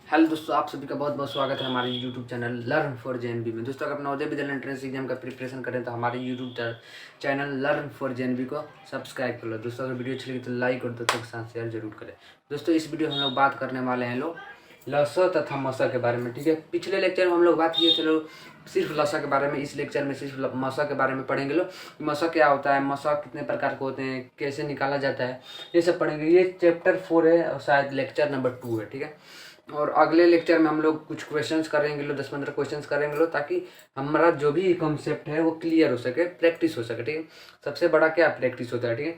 Hello दोस्तों, आप सभी का बहुत बहुत स्वागत है हमारे YouTube channel learn for JNB में। दोस्तों, अगर आप नवोदय विद्यालय एंट्रेंस एग्जाम का प्रिपरेशन करें तो हमारे YouTube channel learn for JNB को सब्सक्राइब कर लो। दोस्तों, अगर वीडियो अच्छी लगी तो लाइक और दोस्तों के साथ शेयर जरूर करें। दोस्तों, इस वीडियो में हम लोग बात करने वाले हैं लसा तथा मसा के बारे में। ठीक है, पिछले लेक्चर में हम लोग बात किए थे सिर्फ लसा के बारे में। इस लेक्चर में सिर्फ मसा के बारे में पढ़ेंगे मसा क्या होता है, मसा कितने प्रकार के होते हैं, कैसे निकाला जाता है, ये सब पढ़ेंगे। ये चैप्टर 4 है और शायद लेक्चर नंबर 2 है। ठीक है, और अगले लेक्चर में हम लोग कुछ क्वेश्चंस करेंगे 10-15 क्वेश्चंस करेंगे ताकि हमारा जो भी कॉन्सेप्ट है वो क्लियर हो सके, प्रैक्टिस हो सके। ठीक है, सबसे बड़ा क्या प्रैक्टिस होता है। ठीक है,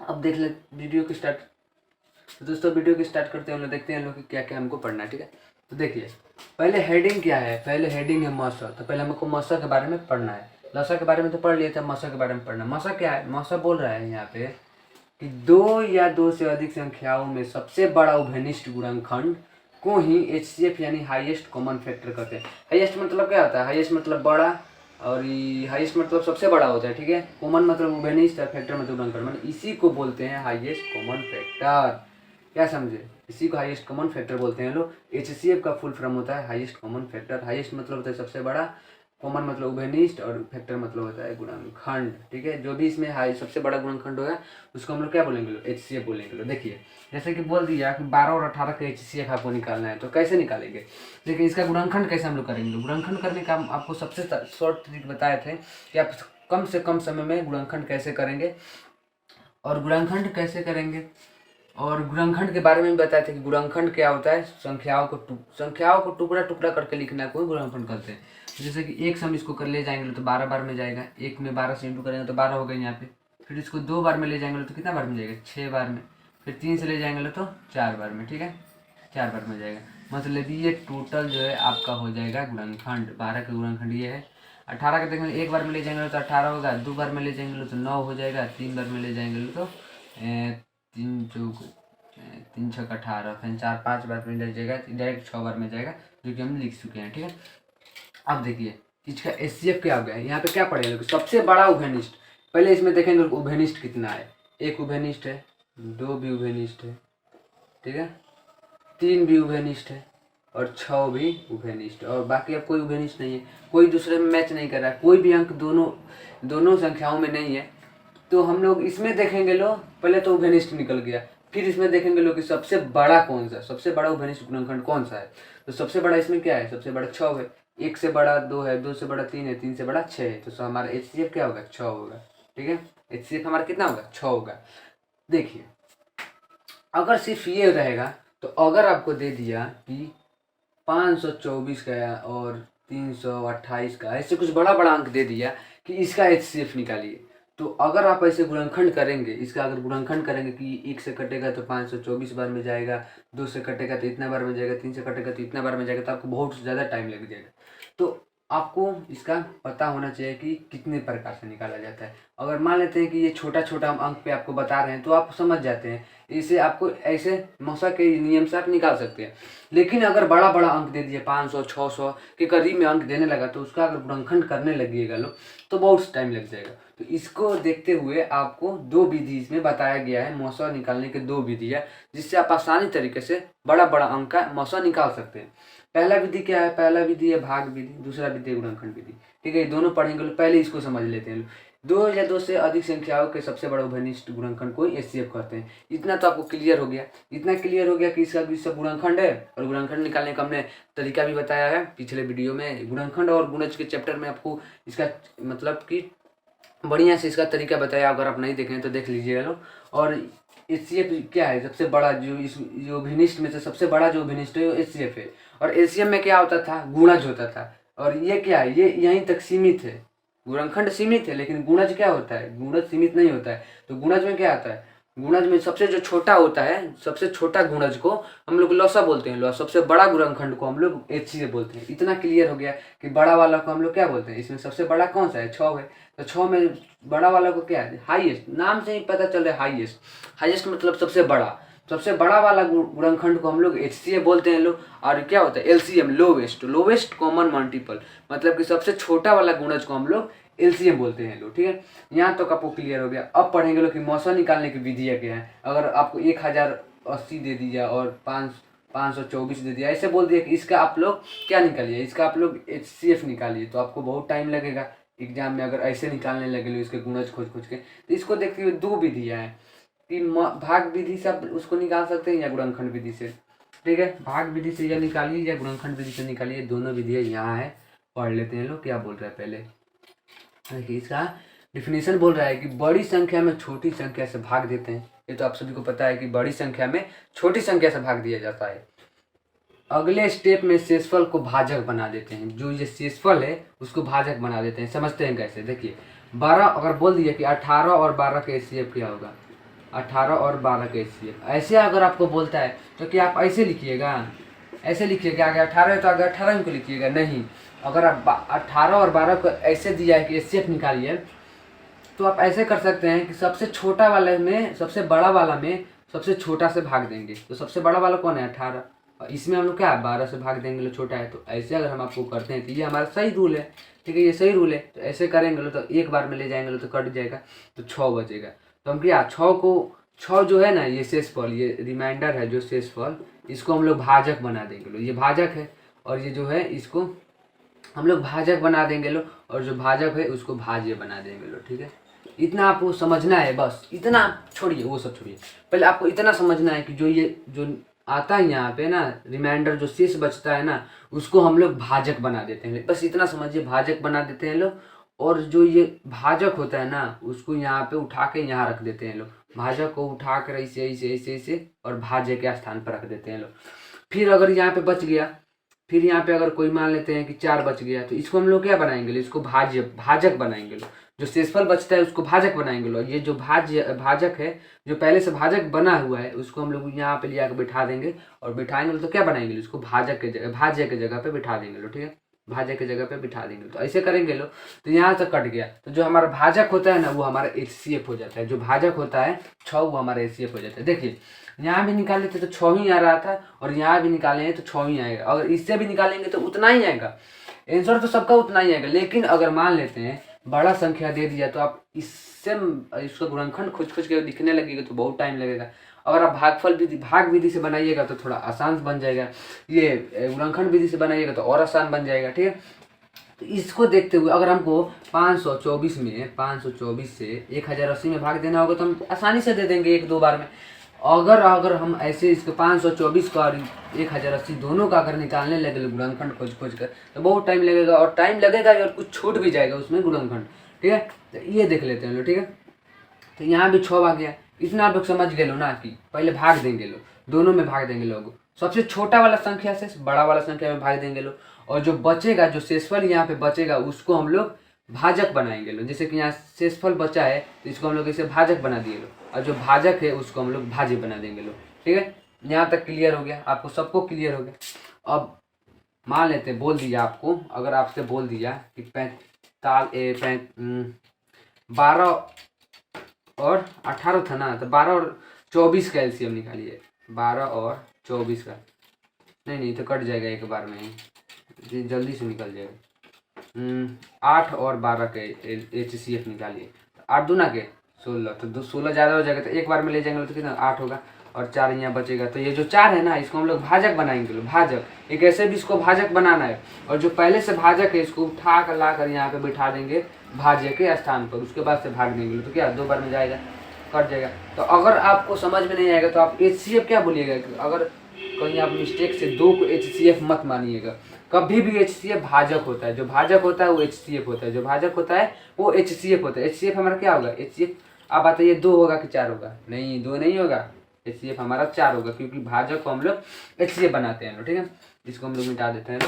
अब देख ले वीडियो की स्टार्ट। तो दोस्तों, वीडियो की स्टार्ट करते हैं, हम लोग देखते हैं कि क्या क्या हमको पढ़ना है। ठीक है, तो देखिए पहले हेडिंग क्या है। पहले हेडिंग है मसा। तो पहले हमको मसा के बारे में पढ़ना है। लसा के बारे में तो पढ़ लिए थे, मसा के बारे में पढ़ना। मसा क्या है, मसा बोल रहा है यहाँ पे कि दो या दो से अधिक संख्याओं में सबसे बड़ा उभयनिष्ठ गुणनखंड को ही एचसीएफ यानी हाईएस्ट कॉमन फैक्टर कहते हैं। हाईएस्ट मतलब क्या होता है, हाईएस्ट मतलब बड़ा, और हाईएस्ट मतलब सबसे बड़ा होता है। ठीक है, कॉमन मतलब उभयनिष्ठ, फैक्टर मतलब गुणनखंड, मतलब इसी को बोलते हैं हाईएस्ट कॉमन फैक्टर। क्या समझे, इसी को हाईएस्ट कॉमन फैक्टर बोलते हैं लोग। एचसीएफ का फुल फॉर्म होता है हाईएस्ट कॉमन फैक्टर। हाईएस्ट मतलब होता है सबसे बड़ा, कॉमन मतलब उभयनिष्ठ, और फैक्टर मतलब होता है गुणनखंड। ठीक है, जो भी इसमें हाई सबसे बड़ा गुणनखंड होगा उसको हम लोग क्या बोलेंगे, एचसीएफ बोलेंगे। देखिए जैसे कि बोल दिया कि 12 और 18 का एचसीएफ आपको निकालना है, तो कैसे निकालेंगे। देखिए इसका गुणनखंड कैसे हम लोग करेंगे। गुणनखंड करने का हम आपको सबसे शॉर्ट ट्रिक बताए थे कि आप कम से कम समय में गुणनखंड कैसे करेंगे, और गुणनखंड कैसे करेंगे, और गुणनखंड के बारे में भी बताए थे कि गुणनखंड क्या होता है। संख्याओं को टुकड़ा टुकड़ा करके लिखना है, कोई गुणनखंड करते हैं। जैसे कि एक से हम इसको कर ले जाएंगे तो 12 बार में जाएगा। एक में 12 से इंटू करेंगे तो 12 हो गए यहाँ पे। फिर इसको 2 बार में ले जाएंगे तो कितना बार में जाएगा, 6 बार में। फिर 3 से ले जाएंगे तो 4 बार में। ठीक है, 4 बार में जाएगा। मतलब ये टोटल जो है आपका हो जाएगा गुणनखंड। 12 का गुणनखंड ये है। 18 का देखेंगे, एक बार में ले जाएंगे तो 18 होगा, 2 बार में ले जाएंगे तो 9 हो जाएगा, 3 बार में ले जाएंगे तो 3 छः 18, फिर 4 5 बार में ले जाएगा, डायरेक्ट 6 बार में जाएगा, जो कि हम लिख चुके हैं। ठीक है, अब देखिए इसका एचसीएफ क्या हो गया। यहाँ पे क्या पढ़ेंगे, सबसे बड़ा उभयनिष्ठ। पहले इसमें देखेंगे उभयनिष्ठ कितना है। एक उभयनिष्ठ है, 2 भी उभयनिष्ठ है, ठीक है, 3 भी उभयनिष्ठ है, और 6 भी उभयनिष्ठ, और बाकी अब कोई उभयनिष्ठ नहीं है। कोई दूसरे में मैच नहीं कर रहा है, कोई भी अंक दोनों संख्याओं में नहीं है। तो हम लोग इसमें देखेंगे पहले तो उभयनिष्ठ निकल गया। फिर इसमें देखेंगे कि सबसे बड़ा कौन सा, सबसे बड़ा उभयनिष्ठ गुणनखंड कौन सा है। तो सबसे बड़ा इसमें क्या है, सबसे बड़ा 6 है। 1 से बड़ा 2 है, 2 से बड़ा 3 है, 3 से बड़ा 6 है। तो हमारा एचसीएफ क्या होगा, 6 होगा। ठीक है, एचसीएफ हमारा कितना होगा, 6 होगा। देखिए अगर सिर्फ ये रहेगा, तो अगर आपको दे दिया कि 524 का और 328 का, ऐसे कुछ बड़ा बड़ा अंक दे दिया कि इसका एचसीएफ निकालिए, तो अगर आप ऐसे गुणनखंड करेंगे, इसका अगर गुणनखंड करेंगे कि 1 से कटेगा तो 524 बार में जाएगा, 2 से कटेगा तो इतना बार में जाएगा, 3 से कटेगा तो इतना बार में जाएगा, तो आपको बहुत ज़्यादा टाइम लग जाएगा। तो आपको इसका पता होना चाहिए कि कितने प्रकार से निकाला जाता है। अगर मान लेते हैं कि ये छोटा छोटा हम अंक पे आपको बता रहे हैं तो आप समझ जाते हैं, इसे आपको ऐसे मौसा के नियम से आप निकाल सकते हैं। लेकिन अगर बड़ा बड़ा अंक दे दिए, 500 600 के करीब में अंक देने लगा, तो उसका अगर गुणनखंड करने लगिएगा तो बहुत टाइम लग जाएगा। तो इसको देखते हुए आपको 2 विधि इसमें बताया गया है, मौसा निकालने के 2 विधि है, जिससे आप आसानी तरीके से बड़ा बड़ा अंक का मौसा निकाल सकते हैं। पहला विधि क्या है, पहला विधि है भाग विधि, दूसरा विधि है गुणनखंड विधि। ठीक है, ये दोनों पढ़ेंगे, पहले इसको समझ लेते हैं। 2 या 2 से अधिक संख्याओं के सबसे बड़ा उभयनिष्ठ गुणनखंड को एचसीएफ कहते हैं। इतना तो आपको क्लियर हो गया। इतना क्लियर हो गया कि इसका भी सब गुणनखंड है, और गुणनखंड निकालने का हमने तरीका भी बताया है पिछले वीडियो में। गुणनखंड और गुणज के चैप्टर में आपको इसका मतलब कि बढ़िया से इसका तरीका बताया, अगर आप नहीं देखें तो देख लीजिएगा और एचसीएफ क्या है, सबसे बड़ा जो अभिनिष्ठ में से सबसे बड़ा जो अभिनिष्ठ है वो एचसीएफ है। और एचसीएफ में क्या होता था, गुणज होता था। और ये क्या है, ये यहीं तक सीमित है। गुणनखंड सीमित है, लेकिन गुणज क्या होता है, गुणज सीमित नहीं होता है। तो गुणज में क्या आता है, गुणज में सबसे जो छोटा होता है, सबसे छोटा गुणज को हम लोग लौसा बोलते हैं, सबसे बड़ा गुणनखंड को हम लोग एचसीएफ बोलते हैं। इतना क्लियर हो गया कि बड़ा वाला को हम लोग क्या बोलते हैं। इसमें सबसे बड़ा कौन सा है, 6 है। तो 6 में बड़ा वाला को क्या है, हाईएस्ट, नाम से ही पता चल रहा है हाईएस्ट। हाईएस्ट मतलब सबसे बड़ा, सबसे बड़ा वाला गुणनखंड को हम लोग एचसीएफ बोलते हैं और क्या होता है एलसीएम, लोवेस्ट कॉमन मल्टीपल, मतलब कि सबसे छोटा वाला गुणज को हम लोग एलसीएम बोलते हैं ठीक है। यहाँ तक आपको क्लियर हो गया। अब पढ़ेंगे कि मौसा निकालने की विधियाँ क्या है। अगर आपको 1080 दे दिया और 524 दे दिया, ऐसे बोल दिया कि इसका आप लोग क्या निकालिए, इसका आप लोग HCF निकालिए। तो आपको बहुत टाइम लगेगा एग्जाम में अगर ऐसे निकालने लगे लो इसके गुणज खोज खोज के। तो इसको देखते हुए 2 विधियाँ हैं कि भाग विधि से आप उसको निकाल सकते हैं या गुणनखंड विधि से। ठीक है, भाग विधि से या निकालिए या गुणनखंड विधि से निकालिए, दोनों विधियाँ यहाँ है। पढ़ लेते हैं लोग क्या बोल रहा है पहले। देखिए इसका डिफिनीशन बोल रहा है कि बड़ी संख्या में छोटी संख्या से भाग देते हैं। ये तो आप सभी को पता है कि बड़ी संख्या में छोटी संख्या से भाग दिया जाता है। अगले स्टेप में शेषफल को भाजक बना देते हैं। जो ये शेषफल है उसको भाजक बना देते हैं। समझते हैं कैसे, देखिए 12 अगर बोल दिया कि 18 और 12 का HCF क्या होगा, 18 और 12 का HCF, ऐसे अगर आपको बोलता है तो क्या आप ऐसे लिखिएगा, ऐसे लिखिएगा आगे 18 है तो आगे 18 को लिखिएगा, नहीं। अगर आप 18 और 12 को ऐसे दिया है कि HCF निकालिए, तो आप ऐसे कर सकते हैं कि सबसे छोटा वाले में सबसे बड़ा वाला में सबसे छोटा से भाग देंगे। तो सबसे बड़ा वाला कौन है, 18, और इसमें हम लोग क्या 12 से भाग देंगे, लो छोटा है। तो ऐसे अगर हम आपको करते हैं तो ये हमारा सही रूल है। ठीक है, ये सही रूल है। तो ऐसे करेंगे लो तो एक बार में ले जाएंगे लो तो कट जाएगा, तो 6 बचेगा। तो हम क्या 6 जो है ना, ये शेषफल, ये रिमाइंडर है जो शेषफल, इसको हम लोग भाजक बना देंगे लो। ये भाजक है और ये जो है इसको हम लोग भाजक बना देंगे लो, और जो भाजक है उसको भाज्य बना देंगे लो। ठीक है, इतना आपको समझना है, बस इतना छोड़िए, वो सब छोड़िए। पहले आपको इतना समझना है कि जो ये जो आता है यहाँ पे ना रिमाइंडर, जो शेष बचता है ना, उसको हम लोग भाजक बना देते हैं। बस इतना समझिए, भाजक बना देते हैं लोग। और जो ये भाजक होता है ना, उसको यहाँ पे उठा के यहाँ रख देते हैं लोग। भाजक को उठा कर ऐसे ऐसे ऐसे ऐसे और भाज्य के स्थान पर रख देते हैं लोग। फिर अगर यहाँ पे बच गया, फिर यहाँ पे अगर कोई मान लेते हैं कि 4 बच गया, तो इसको हम लोग क्या बनाएंगे, इसको भाजक बनाएंगे। जो शेषफल बचता है उसको भाजक बनाएंगे लोग। ये जो भाजक है, जो पहले से भाजक बना हुआ है, उसको हम लोग यहाँ पे लिया कर बिठा देंगे, और बिठाएंगे तो क्या बनाएंगे, उसको भाजक के जगह भाज्य के जगह पे बिठा देंगे लोग। ठीक है, भाज्य के जगह पे बिठा देंगे। तो ऐसे करेंगे लोग, तो यहाँ तक कट गया। तो जो हमारा भाजक होता है ना, वो हमारा HCF हो जाता है। जो भाजक होता है 6, वो हमारा HCF हो जाता है। देखिए यहाँ भी निकाले थे तो 6 ही आ रहा था, और यहाँ भी निकाले हैं तो 6 ही आएगा। अगर इससे भी निकालेंगे तो उतना ही आएगा, आंसर तो सबका उतना ही आएगा। लेकिन अगर मान लेते हैं बड़ा संख्या दे दिया, तो आप इससे इसका गुणनखंड खोज खोज के दिखने लगेगा तो बहुत टाइम लगेगा। अगर आप भाग विधि से बनाइएगा तो थोड़ा आसान बन जाएगा, ये गुणनखंड विधि से बनाइएगा तो और आसान बन जाएगा। ठीक है, तो इसको देखते हुए अगर हमको 524 से 1080 में भाग देना होगा तो हम आसानी से दे देंगे 1-2 बार में। अगर हम ऐसे इसको 524 का और 1080 दोनों का अगर निकालने लगे गुणनखंड खोज खोज कर, तो बहुत टाइम लगेगा, और टाइम लगेगा और कुछ छूट भी जाएगा उसमें गुणनखंड। ठीक है, तो ये देख लेते हैं लोग। ठीक है, तो यहाँ भी 6 आ गया। इतना आप लोग समझ गए लो ना कि पहले भाग देंगे लोग, दोनों में भाग देंगे लोग। सबसे छोटा वाला संख्या से बड़ा वाला संख्या में भाग देंगे लोग, और जो बचेगा, जो शेषफल यहाँ पे बचेगा, उसको हम लोग भाजक बनाएंगे लोग। जैसे कि यहाँ शेषफल बचा है तो इसको हम लोग इसे भाजक बना दिए लोग, और जो भाजक है उसको हम लोग भाज्य बना देंगे लोग। ठीक है, यहाँ तक क्लियर हो गया, आपको सबको क्लियर हो गया। अब मान लेते बोल दिया आपको, अगर आपसे बोल दिया कि 12 और 18 था ना, तो 12 और 24 का LCM निकालिए। 12 और 24 का नहीं तो कट जाएगा एक बार में ही, जल्दी से निकल जाएगा। 8 और 12 के HCF निकालिए। 8 दूना के 16, तो 16 ज़्यादा हो जाएगा, तो एक बार में ले जाएंगे तो कितना 8 होगा, और 4 यहाँ बचेगा। तो ये जो 4 है ना, इसको हम लोग भाजक बनाएंगे लोग। भाजक एक ऐसे भी इसको भाजक बनाना है, और जो पहले से भाजक है इसको उठा कर ला कर यहाँ पे बिठा देंगे भाज्य के स्थान पर। उसके बाद से भाग देंगे तो क्या 2 बार में जाएगा, कट जाएगा। तो अगर आपको समझ में नहीं आएगा तो आप HCF क्या बोलिएगा, अगर कहीं आप मिस्टेक से 2 को HCF मत मानिएगा। कभी भी HCF भाजक होता है, जो भाजक होता है वो HCF होता है, जो भाजक होता है वो HCF होता है। HCF हमारा क्या होगा, HCF आप बताइए 2 होगा कि 4 होगा, नहीं 2 नहीं होगा, HCF हमारा 4 होगा, क्योंकि भाजक को हम लोग HCF बनाते हैं। ठीक है, इसको हम लोग मिटा देते हैं।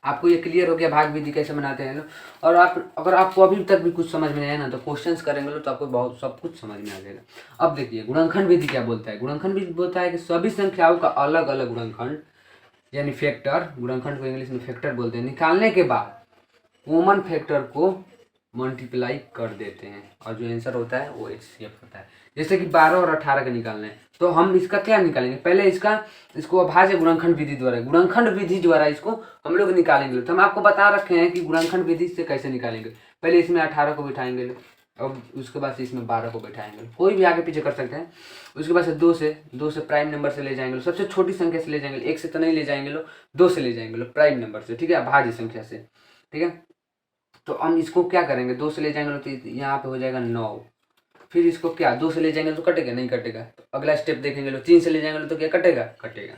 आपको ये क्लियर हो गया भाग विधि कैसे बनाते हैं लोग। और अगर आपको अभी तक भी कुछ समझ में नहीं आया ना, तो क्वेश्चंस करेंगे तो आपको बहुत सब कुछ समझ में आ जाएगा। अब देखिए गुणनखंड विधि क्या बोलता है। गुणनखंड विधि बोलता है कि सभी संख्याओं का अलग अलग गुणनखंड यानी फैक्टर, गुणनखंड को इंग्लिश में फैक्टर बोलते हैं, निकालने के बाद कॉमन फैक्टर को मल्टीप्लाई कर देते हैं, और जो आंसर होता है वो HCF होता है। जैसे कि 12 और 18 का निकालना है, तो हम इसका क्या निकालेंगे, पहले इसको अभाज्य गुणनखंड विधि द्वारा इसको हम लोग निकालेंगे। तो हम आपको बता रखे हैं कि गुणनखंड विधि से कैसे निकालेंगे। पहले इसमें 18 को बिठाएंगे, अब उसके बाद से इसमें 12 को बैठाएंगे, कोई भी आगे पीछे कर सकते हैं। उसके बाद से 2 से प्राइम नंबर से ले जाएंगे लो, सबसे छोटी संख्या से ले जाएंगे, 1 से तो नहीं ले जाएंगे लो, 2 से ले जाएंगे लो, प्राइम नंबर से, ठीक है, भाज्य संख्या से, ठीक है। तो हम इसको क्या करेंगे, 2 से ले जाएंगे लो तो यहाँ पे हो जाएगा 9। फिर इसको क्या 2 से ले जाएंगे तो कटेगा, नहीं कटेगा। तो अगला स्टेप देखेंगे लो, 3 से ले जाएंगे तो क्या कटेगा, कटेगा।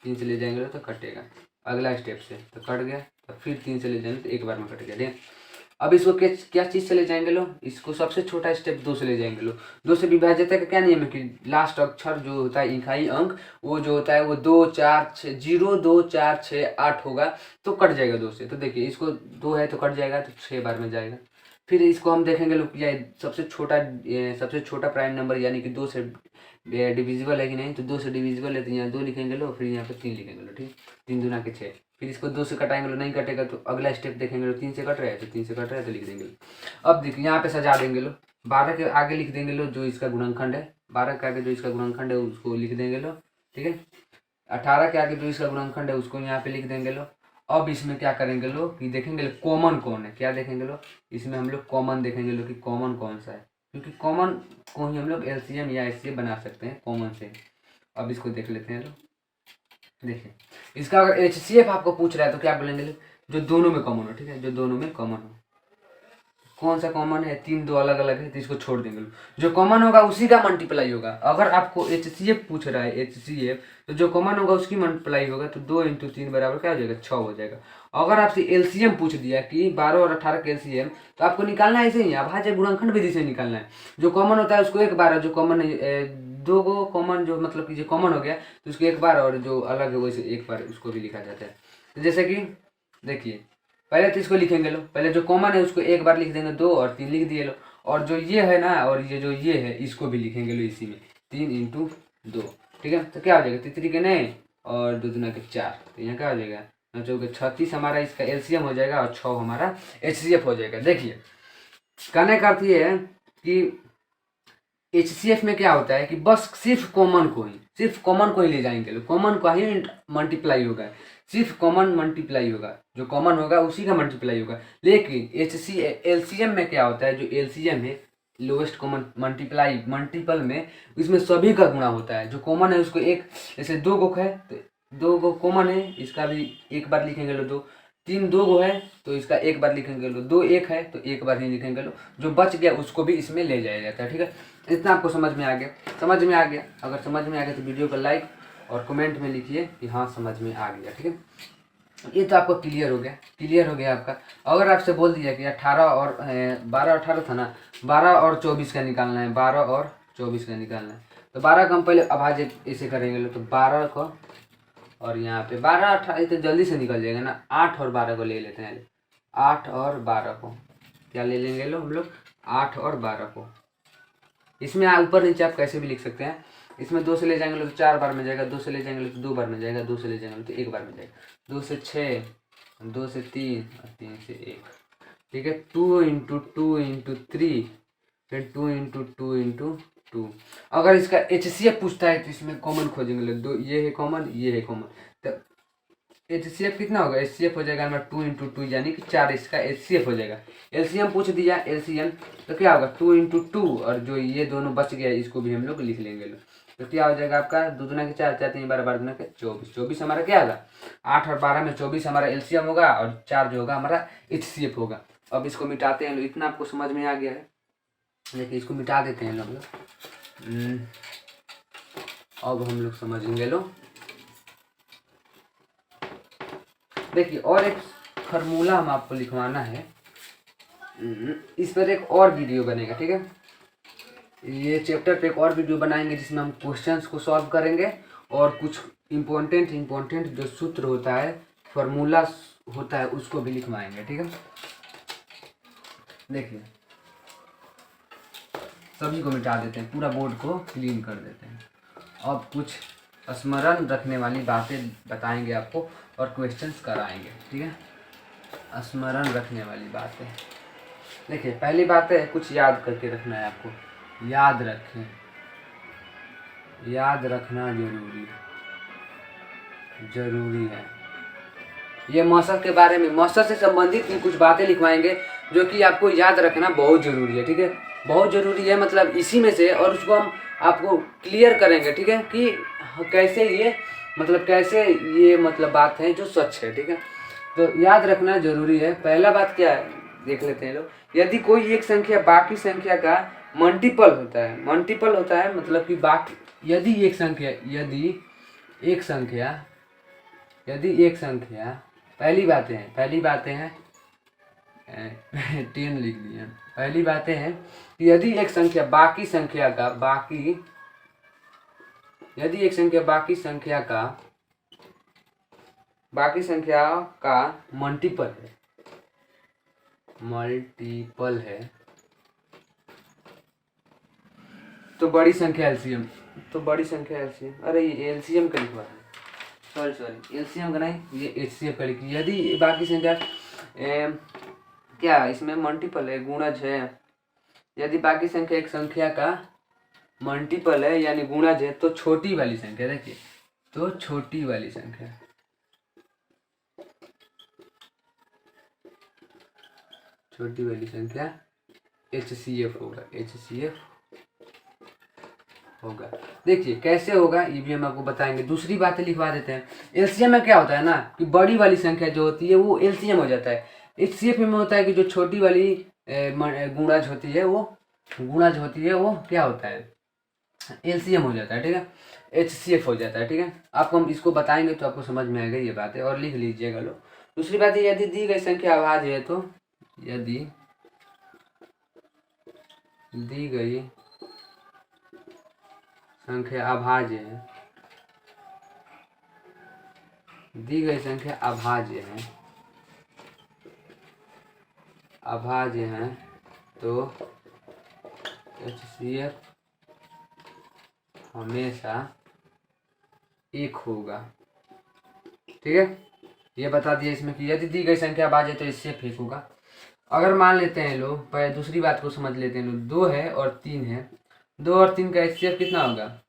3 से ले जाएंगे तो कटेगा, अगला स्टेप से तो कट गया। तो फिर 3 से ले जाएंगे तो एक बार में कट गया, ठीक है। अब इसको क्या चीज़ से ले जाएंगे लो, इसको सबसे छोटा स्टेप 2 से ले जाएंगे लो। 2 से विभाज्यता का क्या नियम है कि लास्ट अक्षर जो होता है, इकाई अंक, वो जो होता है वो 2 4 6 0 2 4 6 8 होगा, तो कट जाएगा 2 से। तो देखिए इसको 2 है तो कट जाएगा, तो 6 बार में जाएगा। फिर इसको हम देखेंगे लोग, या सबसे छोटा प्राइम नंबर यानी कि 2 से डिविजिबल है कि नहीं, तो 2 से डिविजिबल है तो यहाँ 2 लिखेंगे लो, फिर यहाँ पे 3 लिखेंगे लो, ठीक, 3 दूना के 6। फिर इसको 2 से कटाएंगे लो, नहीं कटेगा तो अगला स्टेप देखेंगे लो, 3 से कट रहा है तो 3 से कट रहा है तो लिख देंगे लो। अब देखिए यहाँ पे सजा देंगे लो, 12 के आगे लिख देंगे लो जो इसका गुणनखंड है, 12 के आगे जो इसका गुणनखंड है उसको लिख देंगे लो, ठीक है। 18 के आगे जो इसका गुणनखंड है उसको यहाँ पे लिख देंगे लो। अब इसमें क्या करेंगे लो कि देखेंगे लो कॉमन कौन है, क्या देखेंगे लो, इसमें हम लोग कॉमन देखेंगे लो कि कॉमन कौन सा है, क्योंकि कॉमन को ही हम लोग एलसीएम या एचसीएफ बना सकते हैं कॉमन से। अब इसको देख लेते हैं लो, देखिए इसका अगर एचसीएफ आपको पूछ रहा है तो क्या बोलेंगे, जो दोनों में कॉमन हो, ठीक है, जो दोनों में कॉमन हो। कौन सा कॉमन है, 3 2 अलग अलग है तो इसको छोड़ देंगे। जो कॉमन होगा उसी का मल्टीप्लाई होगा। अगर आपको एचसीएफ पूछ रहा है, एचसीएफ, तो जो कॉमन होगा उसकी मल्टीप्लाई होगा, तो 2 × 3 बराबर क्या हो जाएगा, 6 हो जाएगा। अगर आपसे एलसीएम पूछ दिया कि 12 और 18 का एलसीएम, तो आपको निकालना ऐसे ही अभाज्य गुणनखंड विधि से निकालना है। जो कॉमन होता है उसको एक बार, जो कॉमन 2 गो कॉमन, जो मतलब कि जो कॉमन हो गया तो उसको एक बार, और जो अलग है वैसे एक बार उसको भी लिखा जाता है। तो जैसे कि देखिए पहले तो इसको लिखेंगे लो, पहले जो कॉमन है उसको एक बार लिख देंगे, 2 और 3 लिख दिए लो, और जो ये है ना, और ये जो ये है इसको भी लिखेंगे लो इसी में, 3 × 2, ठीक है। तो क्या हो जाएगा, 3 के नहीं और 2 दूना के 4, तो यहाँ क्या हो जाएगा, 36 हमारा इसका एलसीएम हो जाएगा और 6 हमारा एचसीएफ हो जाएगा। देखिए कहने का अर्थ ये है कि एचसीएफ में क्या होता है कि बस सिर्फ कॉमन को ही ले जाएंगे लोग, कॉमन का ही मल्टीप्लाई होगा, सिर्फ कॉमन मल्टीप्लाई होगा, जो कॉमन होगा उसी का मल्टीप्लाई होगा। लेकिन एलसीएम में क्या होता है, जो एलसीएम है लोएस्ट कॉमन मल्टीपल में, इसमें सभी का गुणा होता है। जो कॉमन है उसको एक, जैसे 2 गो है तो 2 गो कॉमन है, इसका भी एक बार लिखेंगे लो 2, 3 2 गो है तो इसका एक बार लिखेंगे लो, 2 1 है तो एक बार ही लिखेंगे लो, जो बच गया उसको भी इसमें ले जाया जाता है, ठीक है। इतना आपको समझ में आ गया, अगर समझ में आ गया तो वीडियो को लाइक और कमेंट में लिखिए कि हाँ समझ में आ गया, ठीक है। ये तो आपको क्लियर हो गया आपका। अगर आपसे बोल दिया कि 18 और 12 18 था ना, 12 और 24 का निकालना है, 12 और 24 का निकालना है, तो 12 का हम पहले अभाज्य ऐसे करेंगे तो 12 को, और यहाँ पे 12 18 तो जल्दी से निकल जाएगा ना, 8 और 12 को ले लेते हैं, 8 और 12 को क्या ले लेंगे लो हम लोग, 8 और 12 को। इसमें ऊपर नीचे आप कैसे भी लिख सकते हैं। इसमें 2 से ले जाएंगे तो 4 बार में जाएगा, 2 से ले जाएंगे तो 2 बार में जाएगा, 2 से ले जाएंगे तो 1 बार में जाएगा, 2 से 6, 2 से 3 और 3 से 1, ठीक है। 2 × 2 × 3, फिर 2 × 2 × 2। अगर इसका एचसीएफ पूछता है तो इसमें कॉमन खोजेंगे लोग, 2 ये है कॉमन, ये है कॉमन, तो एचसीएफ कितना होगा, एचसीएफ हो जाएगा हमारा 2 × 2 यानी कि 4 इसका एचसीएफ हो जाएगा। एलसीएम पूछ दिया, एलसीएम तो क्या होगा 2 × 2, और जो ये दोनों बच गया इसको भी हम लोग लिख लेंगे लोग, तो क्या हो जाएगा आपका 2 दूना के 4, 4 3 12 12 दूना के 24, 24 हमारा क्या होगा, 8 और 12 में 24 हमारा एलसीएम होगा, और 4 जो होगा हमारा एचसीएफ होगा। अब इसको मिटाते हैं लोग, इतना आपको समझ में आ गया है, देखिए इसको मिटा देते हैं लोग। अब हम लोग समझेंगे लो, देखिए और एक फार्मूला हम आपको लिखवाना है, इस पर एक और वीडियो बनेगा, ठीक है। ये चैप्टर पे एक और वीडियो बनाएंगे जिसमें हम क्वेश्चंस को सॉल्व करेंगे, और कुछ इम्पोर्टेंट जो सूत्र होता है, फार्मूला होता है, उसको भी लिखवाएंगे, ठीक है। देखिए सभी को मिटा देते हैं, पूरा बोर्ड को क्लीन कर देते हैं। अब कुछ स्मरण रखने वाली बातें बताएंगे आपको और क्वेश्चंस कराएंगे, ठीक है। स्मरण रखने वाली बातें, देखिए पहली बात है कुछ याद करके रखना है आपको, याद रखें, याद रखना जरूरी है। ये मौसम के बारे में, मौसम से संबंधित कुछ बातें लिखवाएंगे जो कि आपको याद रखना बहुत जरूरी है, ठीक है। बहुत ज़रूरी है, मतलब इसी में से, और उसको हम आपको क्लियर करेंगे, ठीक है, कि कैसे ये मतलब कैसे ये मतलब बात है जो सच है, ठीक है। तो याद रखना जरूरी है। पहला बात क्या है देख लेते हैं लोग, यदि कोई एक संख्या बाकी संख्या का मल्टीपल होता है, मल्टीपल होता है मतलब कि बाकी, यदि एक संख्या पहली बातें हैं 10 लिख दिए। पहली बातें हैं कि यदि एक संख्या बाकी संख्या का मल्टीपल है तो बड़ी संख्या एलसीएम, अरे ये एलसीएम का लिखवा है, सॉरी एलसीएम का नहीं, ये एचसीएफ का लिखिए। यदि बाकी संख्या क्या इसमें मल्टीपल है, गुणज है, यदि बाकी संख्या एक संख्या का मल्टीपल है यानी गुणज है, तो छोटी वाली संख्या, देखिए, तो छोटी वाली संख्या HCF होगा। देखिए कैसे होगा ये भी हम आपको बताएंगे। दूसरी बातें लिखवा देते हैं। एलसीएम में क्या होता है ना कि बड़ी वाली संख्या जो होती है वो एलसीएम हो जाता है। एचसीएफ में होता है कि जो छोटी वाली गुणज होती है वो क्या होता है, एलसीएम हो जाता है, ठीक है, HCF हो जाता है, ठीक है। आपको हम इसको बताएंगे तो आपको समझ में आएगा ये बात है, और लिख लीजिएगा लो। दूसरी बात है, यदि दी गई संख्या अभाज्य है, तो यदि दी गई संख्या अभाज्य है तो HCF हमेशा 1 होगा, ठीक है। ये बता दिया इसमें कि यदि दी गई संख्या अभाज्य है तो HCF 1 होगा। अगर मान लेते हैं लोग, पहले दूसरी बात को समझ लेते हैं लोग, 2 है और 3 है, 2 और 3 का HCF कितना होगा,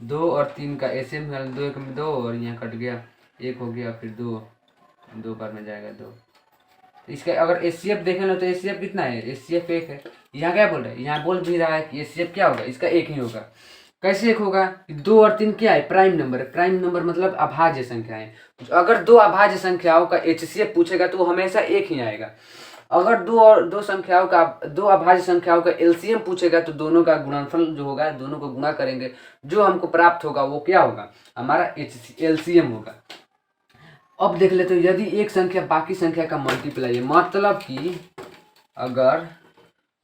2 और 3 का HCF 2 1 में 2 और यहाँ कट गया 1 हो गया, फिर 2 बार में जाएगा 2। तो इसका अगर HCF देखें लो तो HCF कितना है, HCF 1 है। यहाँ क्या बोल रहा है, यहाँ बोल भी रहा है कि HCF क्या होगा, इसका 1 ही होगा। कैसे 1 होगा, 2 और 3 क्या है, प्राइम नंबर है। प्राइम नंबर मतलब अभाज्य संख्या है। अगर 2 अभाज्य संख्याओं का HCF पूछेगा तो वो हमेशा 1 ही आएगा। अगर दो अभाज्य संख्याओं का एलसीएम पूछेगा तो दोनों का गुणनफल जो होगा, दोनों को गुणा करेंगे, जो हमको प्राप्त होगा वो क्या होगा, हमारा एलसीएम होगा। अब देख लेते हैं, यदि एक संख्या बाकी संख्या का मल्टीप्लाई है, मतलब कि अगर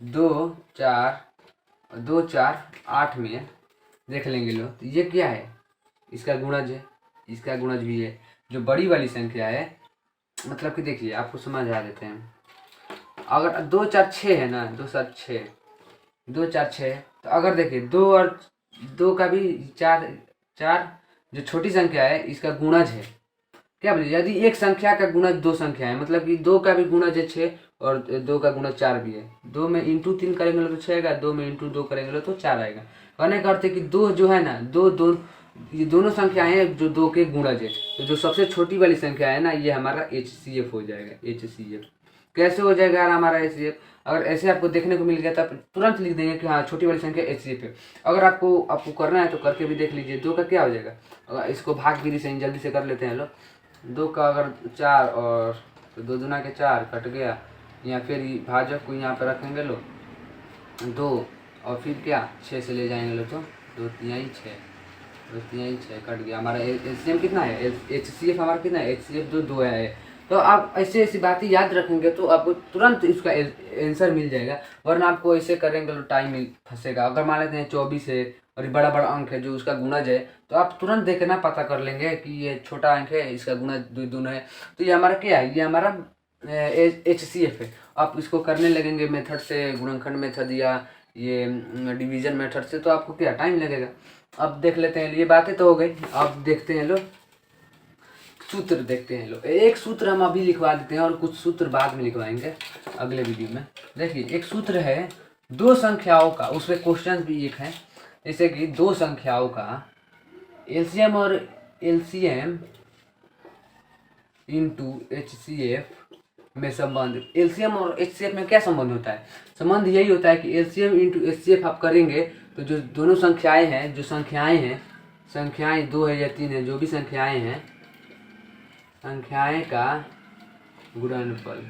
2 4 8 में देख लेंगे लो, तो ये क्या है, इसका गुणज है, इसका गुणज भी है। जो बड़ी वाली संख्या है, मतलब कि देखिए आपको समझ आ देते हैं, अगर 2 4 6 है ना, 2 7 6 2 4 6, तो अगर देखिए 2 और 2 का भी 4 जो छोटी संख्या है इसका गुणज है। क्या बोलिए, यदि एक संख्या का गुणज 2 संख्या है, मतलब कि 2 का भी गुणज है 6 और 2 का गुणज 4 भी है। 2 में इंटू 3 करेंगे तो 6 आएगा, 2 में इंटू 2 करेंगे तो 4 आएगा। कहने का अर्थ है कि 2 जो है ना, ये दोनों संख्याएं हैं जो 2 के गुणज है। तो जो सबसे छोटी वाली संख्या है ना, ये हमारा HCF हो जाएगा। HCF कैसे हो जाएगा यार हमारा HCF, अगर ऐसे आपको देखने को मिल गया तब तुरंत लिख देंगे कि हाँ छोटी वाली संख्या HCF है। अगर आपको करना है तो करके भी देख लीजिए। 2 का क्या हो जाएगा, अगर इसको भाग विधि से जल्दी से कर लेते हैं लोग। 2 का अगर 4 और तो 2 दूना के 4 कट गया, या फिर भाजक को यहाँ पर रखेंगे लोग 2 और फिर क्या 6 से ले जाएंगे लोग, तो 2 3 6 कट गया। हमारा एलसीएम कितना है, HCF हमारा कितना है, HCF 2 है। तो आप ऐसी बातें याद रखेंगे तो आपको तुरंत इसका आंसर मिल जाएगा, वरना आपको ऐसे करेंगे तो टाइम फंसेगा। अगर मान लेते हैं 24 है और बड़ा अंक है जो उसका गुणज है, तो आप तुरंत देखना पता कर लेंगे कि ये छोटा अंक है, इसका गुणज 2 है। तो ये हमारा क्या है, ये हमारा HCF है। आप इसको करने लगेंगे मेथड से, गुणनखंड मेथड या ये डिवीजन मेथड से, तो आपको क्या टाइम लगेगा। अब देख लेते हैं, ये बातें तो हो गई। अब देखते हैं लोग सूत्र, देखते हैं लोग। एक सूत्र हम अभी लिखवा देते हैं और कुछ सूत्र बाद में लिखवाएंगे अगले वीडियो में। देखिए एक सूत्र है 2 संख्याओं का, उसमें क्वेश्चन भी एक है, जैसे कि 2 संख्याओं का एलसीएम और एलसीएम इंटू HCF में संबंध, एलसीएम और एचसीएफ में क्या संबंध होता है? संबंध यही होता है कि एलसीएम इंटू एचसीएफ आप करेंगे तो जो दोनों संख्याएं हैं, जो संख्याएं हैं, संख्याएं 2 है या 3 है, जो भी संख्याएं हैं, संख्याएं का गुणनफल,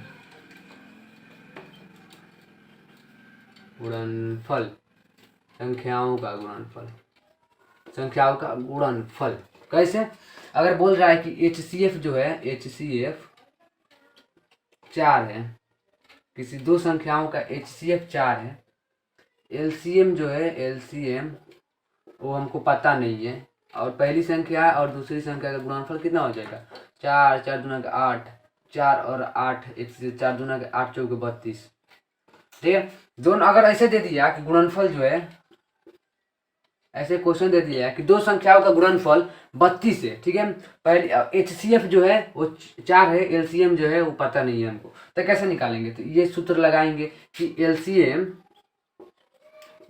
गुणनफल, संख्याओं का गुणनफल, संख्याओं का गुणनफल कैसे? अगर बोल रहा है कि एचसीएफ जो है, एचसीएफ 4 है, किसी दो संख्याओं का एचसीएफ 4 है, एलसीएम जो है, एलसीएम वो हमको पता नहीं है, और पहली संख्या और दूसरी संख्या का गुणनफल कितना हो जाएगा? 4, 4 दूना का 8, 4 और 8, 4 दूना के 8 चौके 32। ठीक है, दोनों अगर ऐसे दे दिया कि गुणनफल जो है, ऐसे क्वेश्चन दे दिया कि दो संख्याओं का गुणनफल 32 है, ठीक है, पहले एचसीएफ जो है वो 4 है, एलसीएम जो है वो पता नहीं है हमको, तो कैसे निकालेंगे? तो ये सूत्र लगाएंगे कि एलसीएम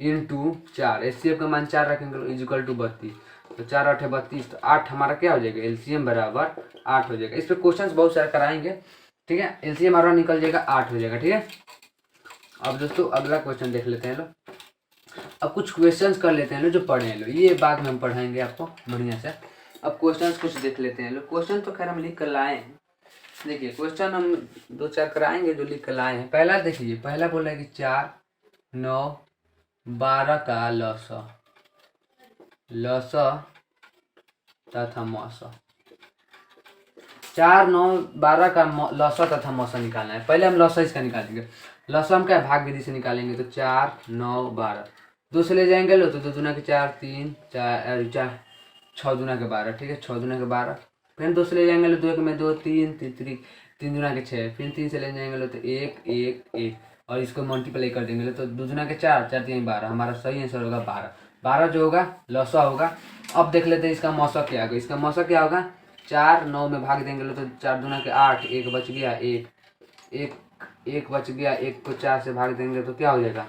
इंटू 4, एचसीएफ का मान 4 रखेंगे इज इक्वल टू 32, तो 4 8 32, तो 8 हमारा क्या हो जाएगा? एलसीएम बराबर 8 हो जाएगा। इस पर क्वेश्चन बहुत सारे कराएंगे, ठीक है, एलसीएम हमारा निकल जाएगा 8 हो जाएगा। ठीक है, अब दोस्तों अगला क्वेश्चन देख लेते हैं लोग। अब कुछ क्वेश्चंस कर लेते हैं लोग जो पढ़े हैं लोग, ये बाद में हम पढ़ाएंगे आपको बढ़िया से। अब क्वेश्चंस कुछ देख लेते हैं लोग। क्वेश्चन तो खैर हम लिख कर लाए हैं, देखिए क्वेश्चन हम 2-4 कराएंगे जो लिख कर लाए हैं। पहला देखिए, पहला बोला है कि 4, 9, 12 का लसा तथा मौसा, 4, 9, 12 का लसा तथा मौसा निकालना है। पहले हम लसा इसका निकालेंगे। लसा हम क्या भाग विधि से निकालेंगे, तो 4, 9, 12 2 से ले जाएंगे लो, तो 2 दूना के 4, 3, 4 6 दूना के 12, ठीक है, 6 दूना के 12, फिर 2 से ले जाएंगे लो, 2 में 2, 3, 3 दूना के 6, फिर 3 से ले जाएंगे लो, तो 1, 1, 1, और इसको मल्टीप्लाई कर देंगे लो, तो 2 दूना के 4, 4 3 12, हमारा सही आंसर होगा 12। 12 जो होगा लसा होगा। अब देख लेते हैं इसका मौसा क्या होगा। इसका मौसा क्या होगा, 4, 9 में भाग देंगे लो, तो 4 दूना के 8, 1 बच गया, 1 बच गया, 1 को 4 से भाग देंगे तो क्या हो जाएगा,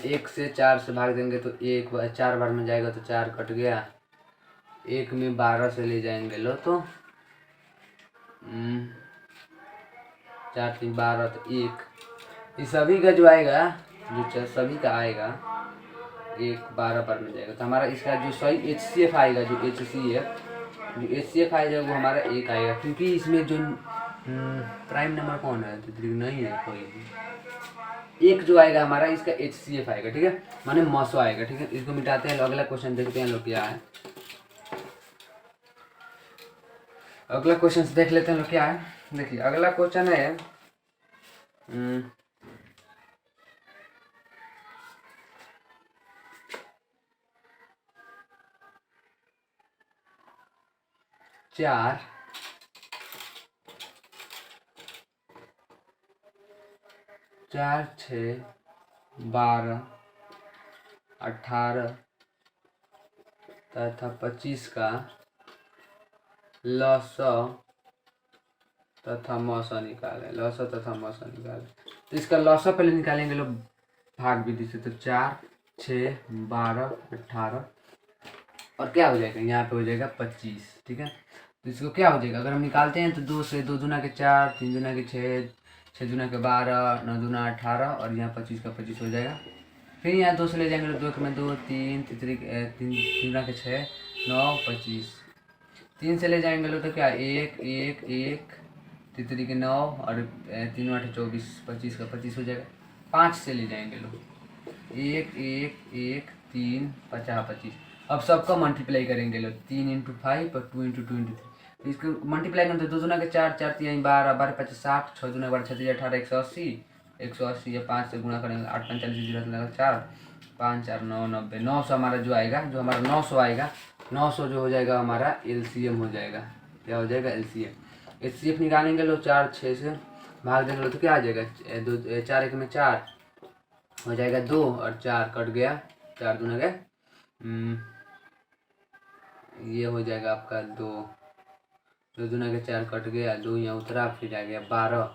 1 से 4 से भाग देंगे तो 1 4 बार में जाएगा तो 4 कट गया, 1 में 12 से ले जाएंगे लो, तो 4 3 12, तो 1, इस सभी का जो आएगा, जो सभी का आएगा 1 12 बार में जाएगा, तो हमारा इसका जो सही एचसीएफ आएगा, जो एचसीएफ आएगा वो हमारा 1 आएगा, क्योंकि इसमें जो प्राइम नंबर कौन है, तो नहीं है कोई, 1 जो आएगा हमारा इसका एचसीएफ आएगा, ठीक है, माने मौसो आएगा। ठीक है, इसको मिटाते हैं, अगला क्वेश्चन देखते हैं लोग क्या है। अगला क्वेश्चन देख लेते हैं लोग क्या है। देखिए अगला क्वेश्चन है 4, 6, 12, 18 तथा 25 का लसा तथा मौसा निकालें। लसा तथा मौसा निकालें, तो इसका लसा पहले निकालेंगे लोग भाग विधि से, तो 4, 6, 12, 18 और क्या हो जाएगा, यहाँ पे हो जाएगा 25। ठीक है, तो इसको क्या हो जाएगा, अगर हम निकालते हैं तो 2 से 2 दूना के 4, 3 दूना के 6, 6 दूना के 12, 9 दूना 18 और यहाँ 25 का 25 हो जाएगा। फिर यहाँ 2 से ले जाएंगे, 2 में 2, 3 दूना के 6, 9 25, 3 से ले जाएंगे लो, तो क्या 1 1 1, तितरी के 9 और 3 8 24, 25 का 25 हो जाएगा। 5 से ले जाएंगे लो, 1 1 1 3 50 25, अब सबका मल्टीप्लाई करेंगे लो, 3 × 5 और 2 × 23, इसको मल्टीप्लाई करें तो 2 दूना के 4, 4 3 12, 12 25 60, 6 दूना 12 36 18 180, 180 या 5 से गुणा करेंगे 8 45 0 4 5 4 9 90, 900 हमारा जो आएगा, जो हमारा 900 आएगा, 900 जो हो जाएगा हमारा एलसीएम हो जाएगा। क्या हो जाएगा, एलसीएम। एचसीएफ निकालेंगे लो, 4 6 से भाग देंगे लो, तो क्या आ जाएगा, 4 1 में 4 हो जाएगा 2 और 4 कट गया, 4 दूना गए, ये हो जाएगा आपका 2, 2 दूना के 4 कट गया, 2 यहाँ उतरा, फिर आ गया 12,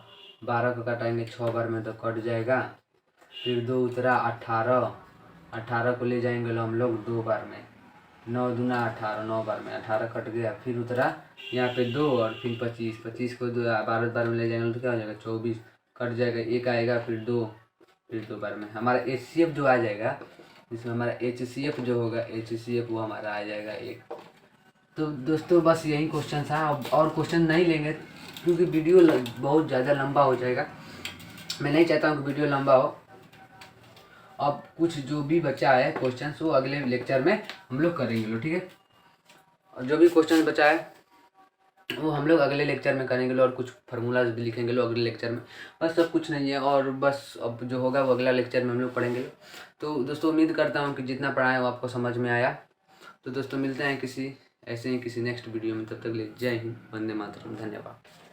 12 को कटाएंगे 6 बार में तो कट जाएगा, फिर 2 उतरा 18, 18 को ले जाएंगे लो हम लोग 2 बार में, 9 दूना 18, 9 बार में 18 कट गया, फिर उतरा यहाँ पे 2 और फिर 25, 25 को 12 बार में ले जाएंगे तो क्या हो जाएगा 24 कट जाएगा, 1 आएगा, फिर 2 बार में हमारा HCF जो आ जाएगा, जिसमें हमारा HCF जो होगा HCF वो हमारा आ जाएगा 1। तो दोस्तों बस यही क्वेश्चन था, अब और क्वेश्चन नहीं लेंगे क्योंकि वीडियो बहुत ज़्यादा लंबा हो जाएगा। मैं नहीं चाहता हूँ कि वीडियो लंबा हो। अब कुछ जो भी बचा है क्वेश्चन वो अगले लेक्चर में हम लोग करेंगे लो, ठीक है। और जो भी क्वेश्चन बचा है वो हम लोग अगले लेक्चर में करेंगे लो, और कुछ फार्मूलाज भी लिखेंगे लो अगले लेक्चर में। बस सब कुछ नहीं है, और बस अब जो होगा वो अगला लेक्चर में हम लोग पढ़ेंगे लो। तो दोस्तों उम्मीद करता हूँ कि जितना पढ़ाया वो आपको समझ में आया। तो दोस्तों मिलते हैं किसी ऐसे ही किसी नेक्स्ट वीडियो में, तब तक के लिए जय हिंद, वंदे मातरम, धन्यवाद।